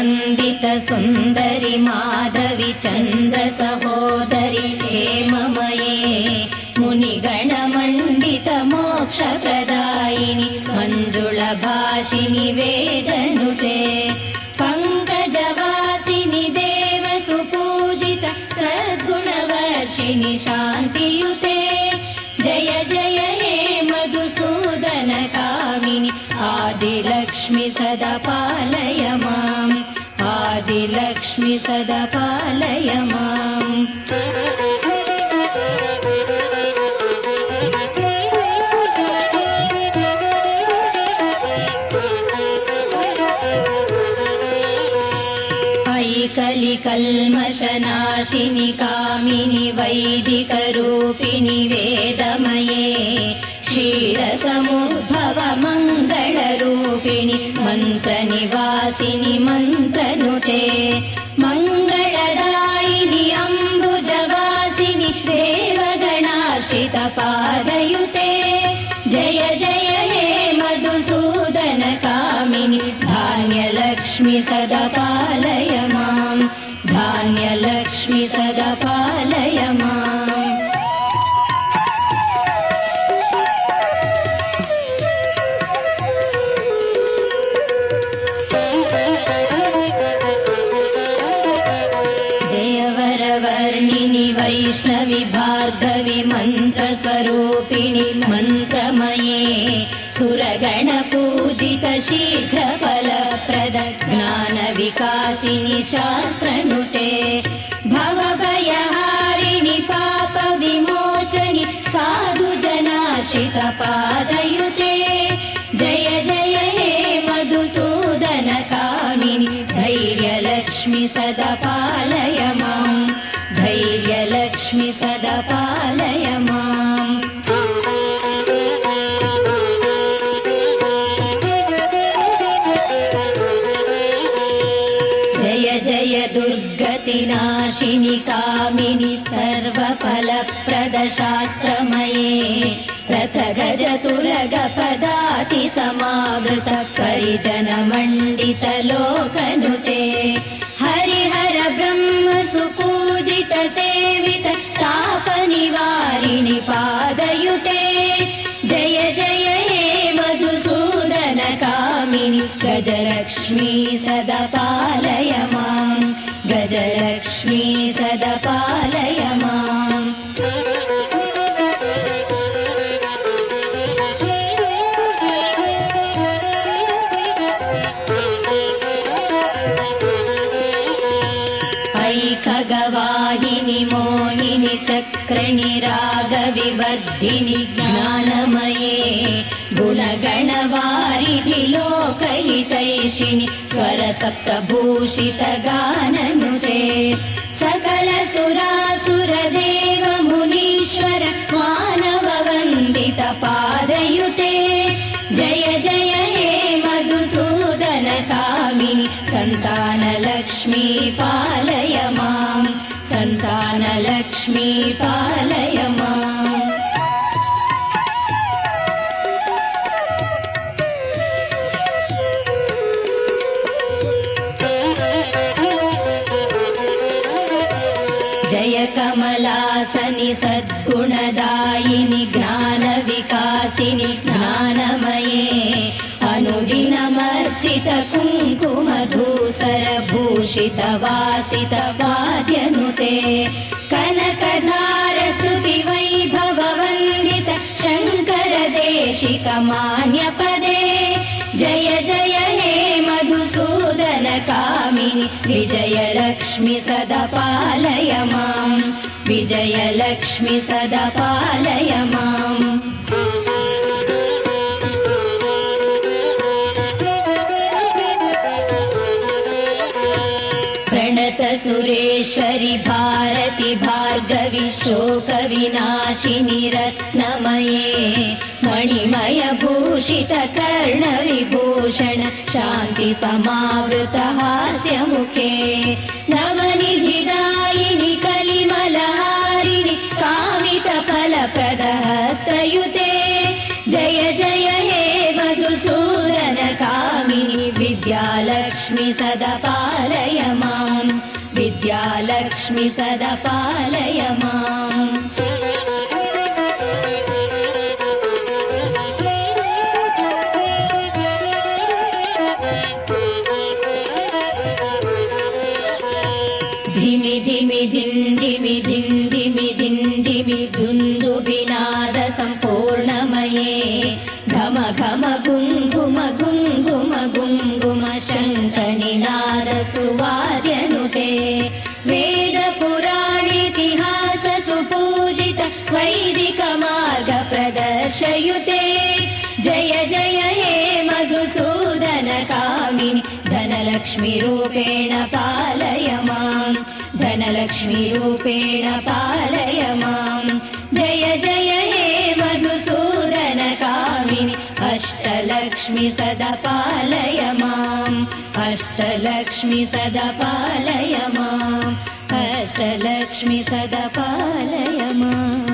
ವಂದಿತ ಸುಂದರಿ ಮಾಧವಿ ಚಂದ್ರ ಸಹೋದರಿ ಹೇಮಮಯೇ ಮುನಿಗಣ ಮಂಡಿತ ಮೋಕ್ಷ ಪ್ರದಾಯಿನಿ ಮಂಜುಳ ಭಾಷಿಣಿ ವೇದನುತೆ ಪಂಕಜವಾಸಿನಿ ದೇವ ಸುಪೂಜಿತ ಸದ್ಗುಣವರ್ಷಿಣಿ ಶಾಂತಿಯುತೆ ಜಯ ಜಯ ಹೇ ಮಧುಸೂದನ ಕಾಮಿನಿ ಆದಿಲಕ್ಷ್ಮಿ ಸದಾ ಪಾಲಯ ಮಾಂ ಆದಿಲಕ್ಷ್ಮಿ ಸದಾ ಪಾಲಯ ಮಾಂ. कलिकल्मषनाशिनि कामिनि वैदिकरूपिणि वेदमये क्षीरसमुद्भव मङ्गलरूपिणि मन्त्रनिवासिनि मन्त्रनुते मङ्गलदायिनि अम्बुजवासिनि देवगणाश्रितपादयुते जय जय हे मधुसूदन कामिनि धान्यलक्ष्मि सदा पालय मां धान्यलक्ष्मि सदा पालय माम्. जयवरवर्णिनि वैष्णवि भार्गवि मन्त्रस्वरूपिणि मन्त्रमये सुरगणपूजित शीघ्रफलप्रद ज्ञानविकासिनि शास्त्रनुते भवभयहारिणि पापविमोचनि साधुजनाश्रितपादयुते जय जय हे मधुसूदन कामिनि धैर्यलक्ष्मि सदा पालय मां धैर्यलक्ष्मि सदा पालय माम्. जय जय दुर्गतिनाशिनि कामिनि सर्वफलप्रद शास्त्रमये रथगजतुरगपदाति समावृत परिजनमण्डित लोकनुते हरिहर ब्रह्म सुपूजित सेवित तापनिवारिणि पादयुते जय जय हे मधुसूदन कामिनि गजलक्ष्मी सदा पालय मां गजलक्ष्मी सदा पालय माम्. खगवाहिनि मोहिनि चक्रणि रागविवर्धिनि ज्ञानमये गुणगणवारिधि लोकहितैषिणि स्वरसप्तभूषित गाननुते सकल सुरासुरदेव मुनीश्वर मानववन्दित पादयुते जय जय हे मधुसूदन कामिनि सन्तानलक्ष्मी पालय मां सन्तानलक्ष्मी पालय माम्. जय कमलासनि सद्गुणदायिनि ज्ञानविकासिनि ज्ञानमये अनुदिनमर्चित कुङ्कुमधूसर भूषित वासित वाद्यनुते कनकधार स्तुति वैभव वन्दित शङ्कर देशिक मान्यपदे जय जय हे मधुसूदन कामिनि विजयलक्ष्मि सदा पालय मां विजयलक्ष्मि सदा पालय माम्. प्रणत सुरेश्वरि भारति भार्गवि शोकविनाशिनि रत्नमये मणिमय भूषित कर्णविभूषण शान्ति समावृत हास्यमुखे नवनिधिदायिनि कलिमलहारिणि कामित फलप्रद हस्तयुते जय जय हे मधुसूदन कामिनि विद्यालक्ष्मि सदा पालय अष्टलक्ष्मि सदा पालय माम् धिमि धिमि धिं धिमि धिं धिमि धिं धिमि दुन्दुभिनाद सम्पूर्णमये घम घम गुङ्गुम गुङ्गुम गुङ्गुम शङ्खनिनाद सुवाद्यनुते वेद पुराणेतिहास सुपूजित वैदिक मार्ग प्रदर्शयुते जय जय हे मधुसूदन कामिनि धनलक्ष्मी रूपेण पालय माम् धनलक्ष्मी रूपेण पालय माम् जय जय हे मधुसूदन कामिनि अष्टलक्ष्मि सदा पालय माम् अष्टलक्ष्मि सदा पालय माम् अष्टलक्ष्मि सदा पालय माम्।